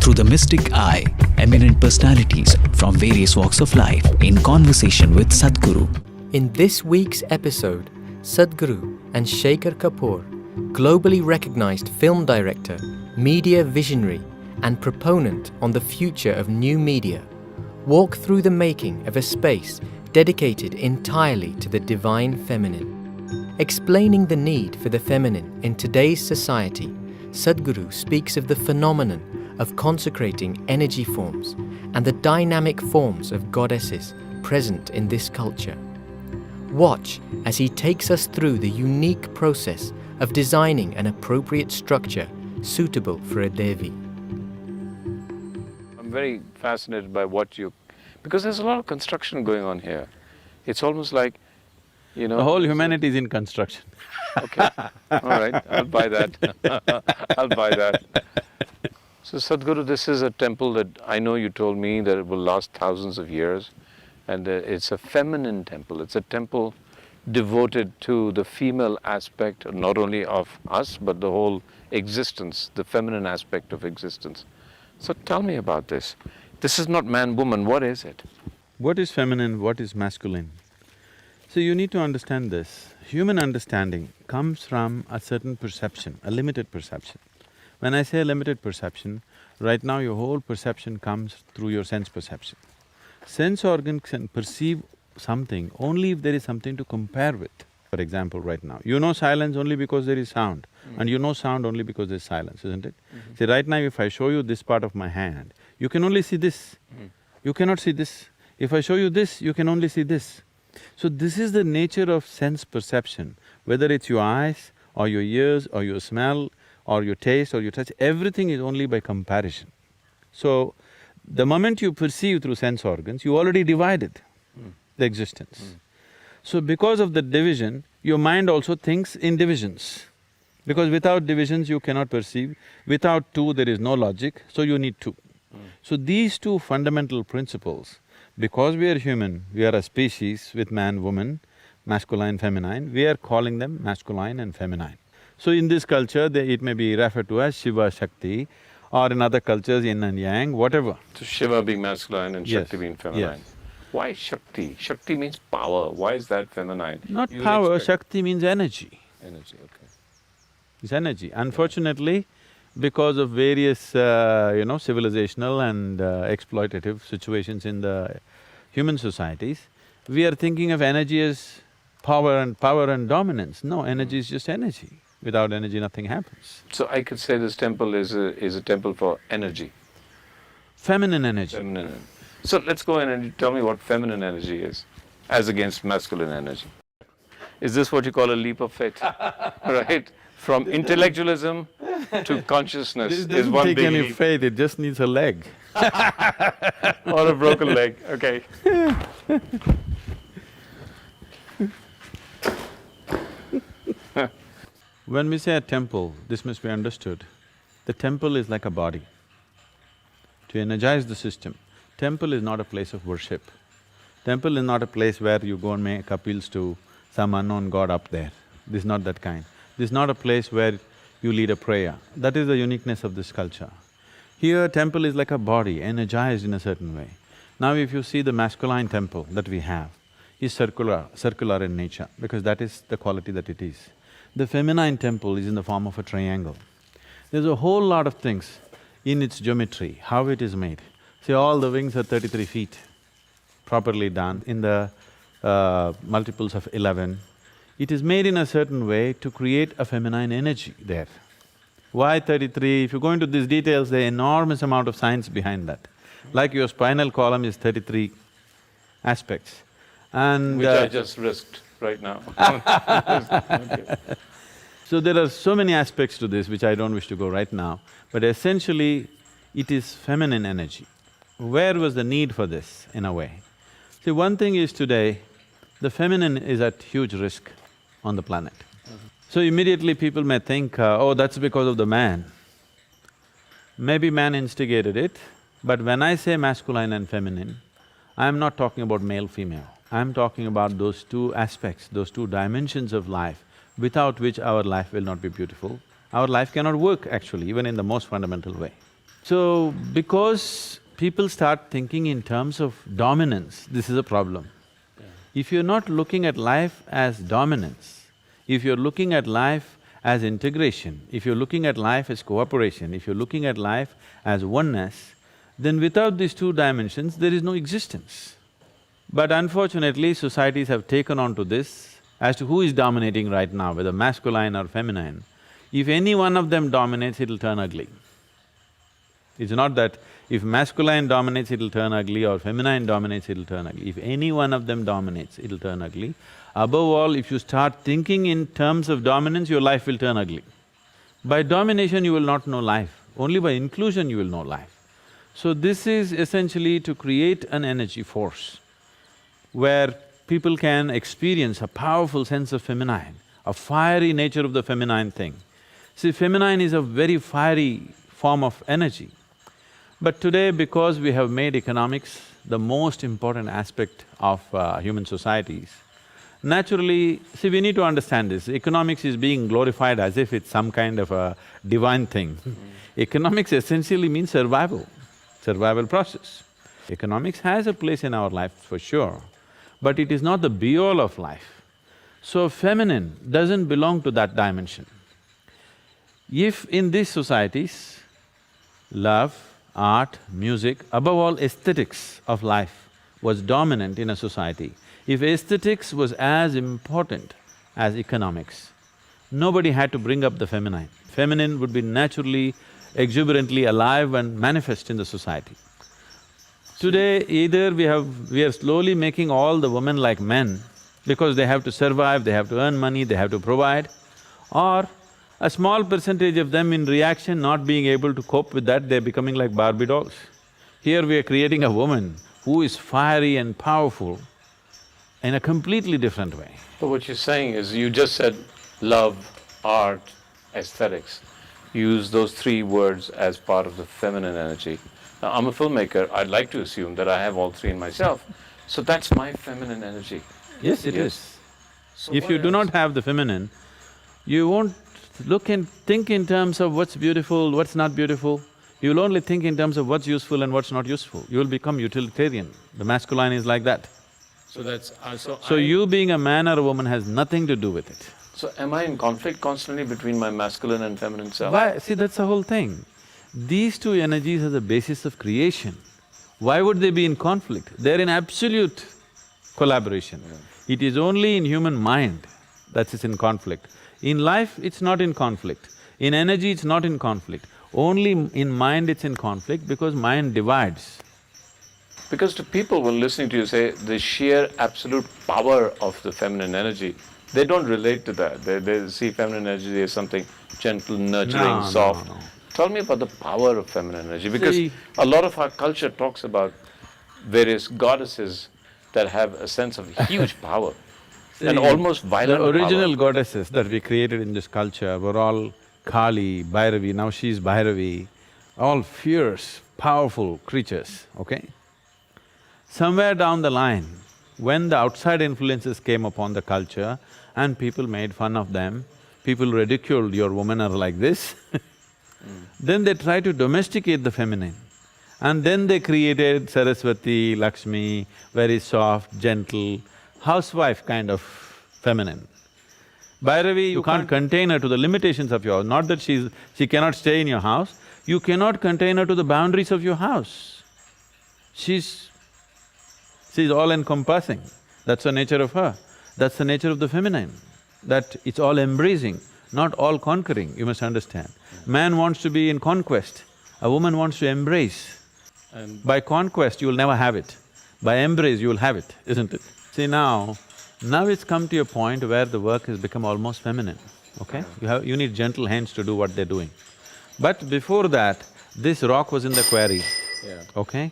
through the mystic eye, eminent personalities from various walks of life in conversation with Sadhguru. In this week's episode, Sadhguru and Shekhar Kapoor, globally recognized film director, media visionary, and proponent on the future of new media, walk through the making of a space dedicated entirely to the divine feminine. Explaining the need for the feminine in today's society, Sadhguru speaks of the phenomenon of consecrating energy forms and the dynamic forms of goddesses present in this culture. Watch as he takes us through the unique process of designing an appropriate structure suitable for a Devi. I'm very fascinated by because there's a lot of construction going on here. It's almost like, you know… The whole humanity is in construction. Okay, all right, I'll buy that. I'll buy that. So Sadhguru, this is a temple that I know you told me that it will last thousands of years, and it's a feminine temple. It's a temple devoted to the female aspect, not only of us, but the whole existence, the feminine aspect of existence. So tell me about this. This is not man-woman, what is it? What is feminine, what is masculine? So you need to understand this. Human understanding comes from a certain perception, a limited perception. When I say limited perception, right now your whole perception comes through your sense perception. Sense organs can perceive something only if there is something to compare with. For example, right now, you know silence only because there is sound, and you know sound only because there's silence, isn't it? See, right now if I show you this part of my hand, you can only see this. You cannot see this. If I show you this, you can only see this. So this is the nature of sense perception, whether it's your eyes or your ears or your smell or your taste or your touch, everything is only by comparison. So, the moment you perceive through sense organs, you already divided the existence. So because of the division, your mind also thinks in divisions. Because without divisions you cannot perceive, without two there is no logic, so you need two. So these two fundamental principles, because we are human, we are a species with man, woman, masculine, feminine, we are calling them masculine and feminine. So in this culture, it may be referred to as Shiva, Shakti, or in other cultures, yin and yang, whatever. So Shiva being masculine and Shakti being feminine. Yes. Why Shakti? Shakti means power. Why is that feminine? Not power, Shakti means energy. Energy, okay. It's energy. Unfortunately, because of various, civilizational and exploitative situations in the human societies, we are thinking of energy as power and dominance. No, energy is just energy. Without energy, nothing happens. So I could say this temple is a temple for energy. Feminine energy. Feminine. So let's go in and you tell me what feminine energy is, as against masculine energy. Is this what you call a leap of faith? Right? From intellectualism to consciousness This is doesn't one take big any leap. faith, it just needs a leg. Or a broken leg, okay. When we say a temple, this must be understood. The temple is like a body. To energize the system, temple is not a place of worship. Temple is not a place where you go and make appeals to some unknown god up there. This is not that kind. This is not a place where you lead a prayer. That is the uniqueness of this culture. Here, temple is like a body, energized in a certain way. Now if you see the masculine temple that we have, is circular in nature, because that is the quality that it is. The feminine temple is in the form of a triangle. There's a whole lot of things in its geometry, how it is made. See, all the wings are 33 feet, properly done in the multiples of 11. It is made in a certain way to create a feminine energy there. Why 33? If you go into these details, there are enormous amount of science behind that. Like your spinal column is 33 aspects, and… Which I just risked right now. Okay. So there are so many aspects to this which I don't wish to go right now, but essentially it is feminine energy. Where was the need for this, in a way? See, one thing is today, the feminine is at huge risk on the planet. So immediately people may think, oh, that's because of the man. Maybe man instigated it, but when I say masculine and feminine, I'm not talking about male-female. I'm talking about those two aspects, those two dimensions of life, without which our life will not be beautiful. Our life cannot work actually, even in the most fundamental way. So, because people start thinking in terms of dominance, this is a problem. If you're not looking at life as dominance, if you're looking at life as integration, if you're looking at life as cooperation, if you're looking at life as oneness, then without these two dimensions, there is no existence. But unfortunately, societies have taken on to this as to who is dominating right now, whether masculine or feminine. If any one of them dominates, it'll turn ugly. It's not that if masculine dominates, it'll turn ugly, or feminine dominates, it'll turn ugly. If any one of them dominates, it'll turn ugly. Above all, if you start thinking in terms of dominance, your life will turn ugly. By domination, you will not know life. Only by inclusion you will know life. So this is essentially to create an energy force where people can experience a powerful sense of feminine, a fiery nature of the feminine thing. See, feminine is a very fiery form of energy. But today, because we have made economics the most important aspect of human societies, naturally, see, we need to understand this, economics is being glorified as if it's some kind of a divine thing. Economics essentially means survival process. Economics has a place in our life for sure, but it is not the be-all of life. So feminine doesn't belong to that dimension. If in these societies, love, art, music, above all aesthetics of life was dominant in a society, if aesthetics was as important as economics, nobody had to bring up the feminine. Feminine would be naturally, exuberantly alive and manifest in the society. Today, either we are slowly making all the women like men because they have to survive, they have to earn money, they have to provide, or a small percentage of them in reaction not being able to cope with that, they're becoming like Barbie dolls. Here we are creating a woman who is fiery and powerful in a completely different way. But what you're saying is, you just said love, art, aesthetics. You use those three words as part of the feminine energy. Now, I'm a filmmaker, I'd like to assume that I have all three in myself, so that's my feminine energy. Yes, it is. So If what you do else? not have the feminine, you won't look and think in terms of what's beautiful, what's not beautiful. You'll only think in terms of what's useful and what's not useful. You'll become utilitarian. The masculine is like that. So that's… So you being a man or a woman has nothing to do with it. So am I in conflict constantly between my masculine and feminine self? Why? See, that's the whole thing. These two energies are the basis of creation. Why would they be in conflict? They're in absolute collaboration. It is only in human mind that it's in conflict. In life, it's not in conflict. In energy, it's not in conflict. Only in mind it's in conflict because mind divides. Because to people, when listening to you say the sheer absolute power of the feminine energy, they don't relate to that. They see feminine energy as something gentle, nurturing, soft. No. Tell me about the power of feminine energy, because See, a lot of our culture talks about various goddesses that have a sense of huge power and almost violent the original power. goddesses that we created in this culture were all Kali, Bhairavi, now she's Bhairavi, all fierce, powerful creatures, okay? Somewhere down the line, when the outside influences came upon the culture and people made fun of them, people ridiculed, your women are like this then they tried to domesticate the feminine. And then they created Saraswati, Lakshmi, very soft, gentle, housewife kind of feminine. Bhairavi, you can't contain her to the limitations of your house, not that she cannot stay in your house, you cannot contain her to the boundaries of your house. She's all-encompassing, that's the nature of her. That's the nature of the feminine, that it's all-embracing, not all-conquering, you must understand. Man wants to be in conquest, a woman wants to embrace. And By conquest, you will never have it. By embrace, you will have it, isn't it? See now it's come to a point where the work has become almost feminine, okay? You need gentle hands to do what they're doing. But before that, this rock was in the quarry, okay?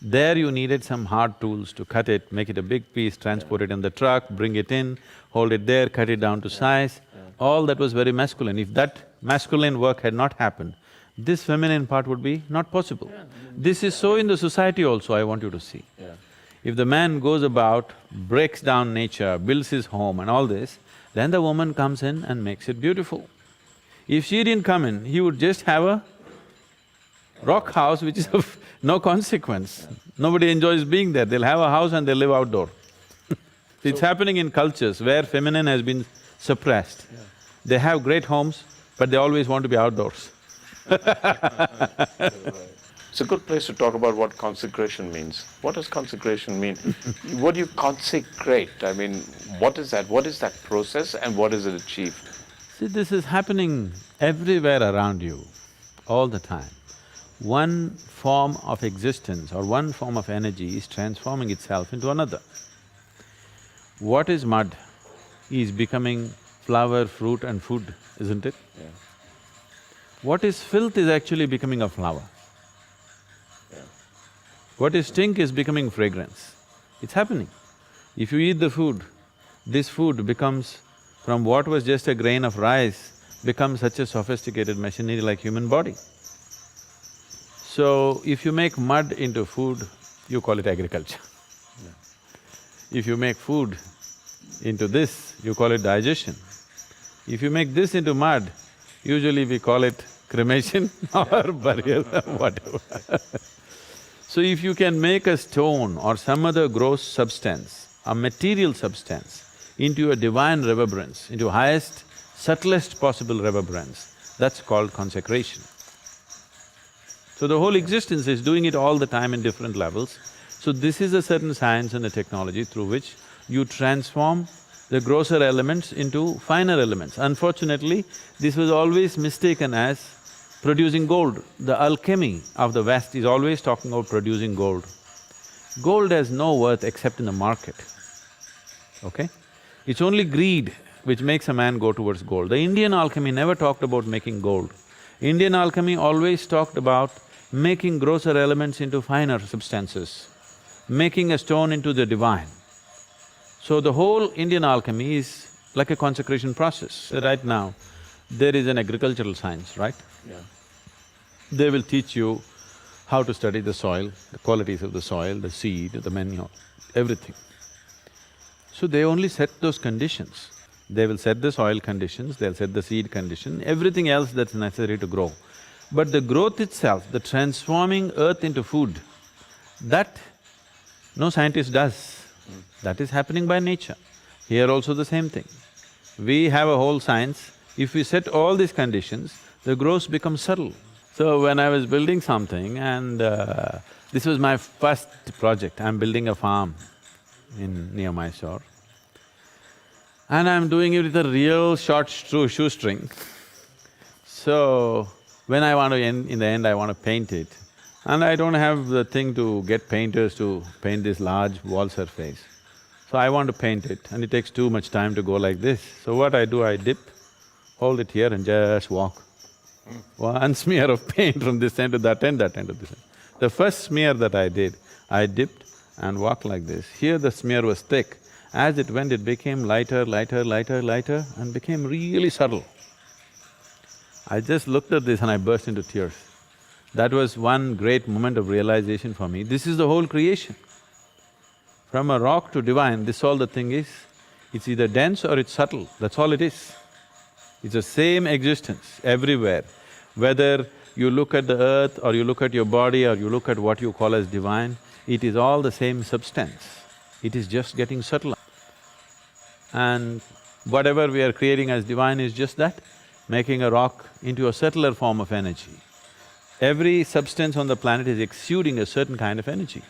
There you needed some hard tools to cut it, make it a big piece, transport it in the truck, bring it in, hold it there, cut it down to size. All that was very masculine. If that masculine work had not happened, this feminine part would be not possible. This is so in the society also, I want you to see. If the man goes about, breaks down nature, builds his home and all this, then the woman comes in and makes it beautiful. If she didn't come in, he would just have rock house which is of no consequence. Nobody enjoys being there, they'll have a house and they'll live outdoor. It's happening in cultures where feminine has been suppressed. They have great homes, but they always want to be outdoors. It's a good place to talk about what consecration means. What does consecration mean? What do you consecrate? I mean, what is that? What is that process and what is it achieved? See, this is happening everywhere around you, all the time. One form of existence or one form of energy is transforming itself into another. What is mud is becoming flower, fruit and food, isn't it? Yeah. What is filth is actually becoming a flower. Yeah. What is stink is becoming fragrance. It's happening. If you eat the food, this food becomes, from what was just a grain of rice, becomes such a sophisticated machinery like human body. So, if you make mud into food, you call it agriculture. If you make food into this, you call it digestion. If you make this into mud, usually we call it cremation or burial, whatever. So if you can make a stone or some other gross substance, a material substance, into a divine reverberance, into highest, subtlest possible reverberance, that's called consecration. So the whole existence is doing it all the time in different levels. So this is a certain science and a technology through which you transform the grosser elements into finer elements. Unfortunately, this was always mistaken as producing gold. The alchemy of the West is always talking about producing gold. Gold has no worth except in the market, okay? It's only greed which makes a man go towards gold. The Indian alchemy never talked about making gold. Indian alchemy always talked about making grosser elements into finer substances, making a stone into the divine. So the whole Indian alchemy is like a consecration process. Right now, there is an agricultural science, right? Yeah. They will teach you how to study the soil, the qualities of the soil, the seed, the manure, everything. So they only set those conditions. They will set the soil conditions, they'll set the seed condition, everything else that's necessary to grow. But the growth itself, the transforming earth into food, that no scientist does. That is happening by nature. Here also the same thing. We have a whole science. If we set all these conditions, the growth becomes subtle. So when I was building something and this was my first project, I'm building a farm near Mysore. And I'm doing it with a real short shoestring. So, when I want to in the end I want to paint it, and I don't have the thing to get painters to paint this large wall surface. So I want to paint it and it takes too much time to go like this. So what I do, I dip, hold it here and just walk. One smear of paint from this end to that end to this end. The first smear that I did, I dipped and walked like this. Here the smear was thick. As it went, it became lighter, lighter, lighter, lighter and became really subtle. I just looked at this and I burst into tears. That was one great moment of realization for me. This is the whole creation. From a rock to divine, this all the thing is. It's either dense or it's subtle, that's all it is. It's the same existence everywhere. Whether you look at the earth or you look at your body or you look at what you call as divine, it is all the same substance. It is just getting subtler. And whatever we are creating as divine is just that, making a rock into a subtler form of energy. Every substance on the planet is exuding a certain kind of energy,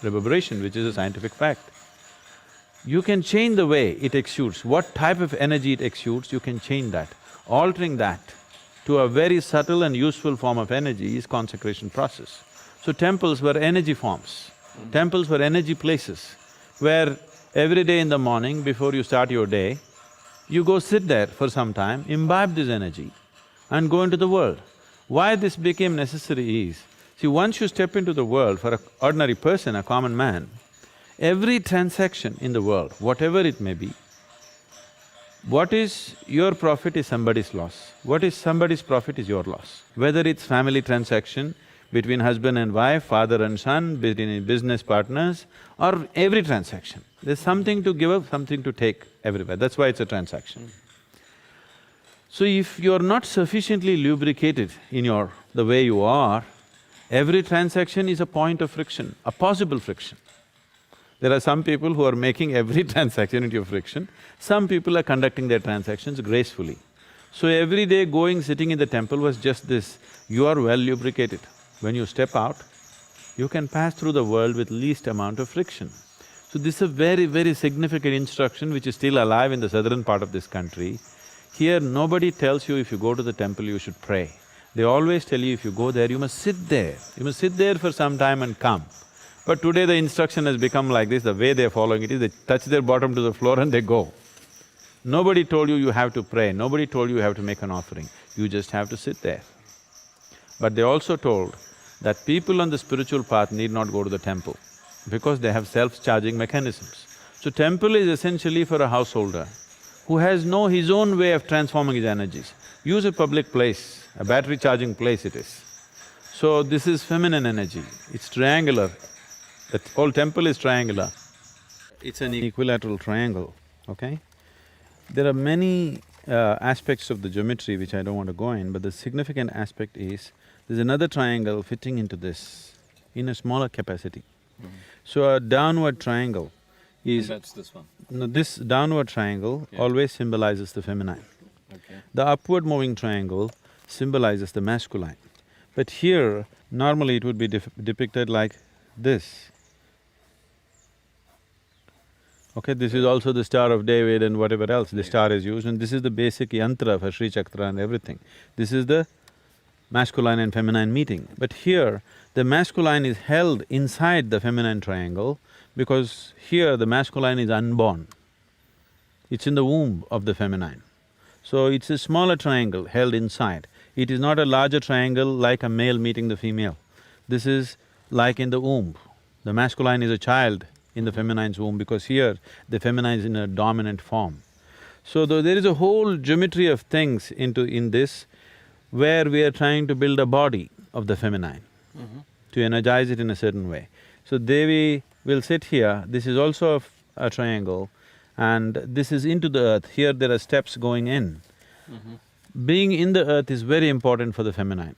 reverberation, which is a scientific fact. You can change the way it exudes, what type of energy it exudes, you can change that. Altering that to a very subtle and useful form of energy is consecration process. So temples were energy forms, temples were energy places, where every day in the morning before you start your day, you go sit there for some time, imbibe this energy and go into the world. Why this became necessary is, see, once you step into the world, for an ordinary person, a common man, every transaction in the world, whatever it may be, what is your profit is somebody's loss, what is somebody's profit is your loss. Whether it's family transaction, between husband and wife, father and son, between business partners, or every transaction. There's something to give up, something to take everywhere, that's why it's a transaction. So if you're not sufficiently lubricated in the way you are, Every transaction is a point of friction, a possible friction. There are some people who are making every transaction into a friction, some people are conducting their transactions gracefully. So every day going, sitting in the temple was just this, you are well lubricated. When you step out, you can pass through the world with least amount of friction. So this is a very, very significant instruction which is still alive in the southern part of this country. Here, nobody tells you if you go to the temple, you should pray. They always tell you if you go there, you must sit there. You must sit there for some time and come. But today the instruction has become like this, the way they're following it is they touch their bottom to the floor and they go. Nobody told you you have to pray, nobody told you have to make an offering, you just have to sit there. But they also told that people on the spiritual path need not go to the temple because they have self-charging mechanisms. So temple is essentially for a householder who has his own way of transforming his energies. Use a public place, a battery charging place it is. So this is feminine energy, it's triangular. The whole temple is triangular. It's an equilateral triangle, okay? There are many aspects of the geometry which I don't want to go in, but the significant aspect is, there's another triangle fitting into this in a smaller capacity. So a downward triangle is… And that's this one. No, this downward triangle always symbolizes the feminine. Okay. The upward moving triangle symbolizes the masculine. But here, normally it would be depicted like this. Okay, this is also the Star of David and whatever else the star is used, and this is the basic yantra for Sri Chakra and everything. This is the masculine and feminine meeting. But here, the masculine is held inside the feminine triangle because here the masculine is unborn. It's in the womb of the feminine. So it's a smaller triangle held inside. It is not a larger triangle like a male meeting the female. This is like in the womb. The masculine is a child in the feminine's womb because here the feminine is in a dominant form. So there is a whole geometry of things in this where we are trying to build a body of the feminine to energize it in a certain way. So Devi will sit here, this is also a triangle and this is into the earth, here there are steps going in. Being in the earth is very important for the feminine.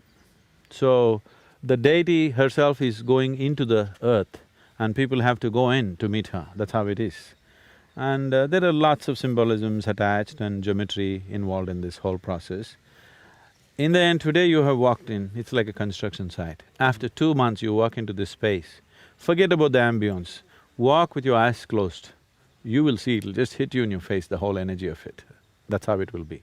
So the deity herself is going into the earth and people have to go in to meet her, that's how it is. And there are lots of symbolisms attached and geometry involved in this whole process. In the end, today you have walked in, it's like a construction site. After 2 months you walk into this space, forget about the ambience, walk with your eyes closed. You will see, it'll just hit you in your face, the whole energy of it. That's how it will be.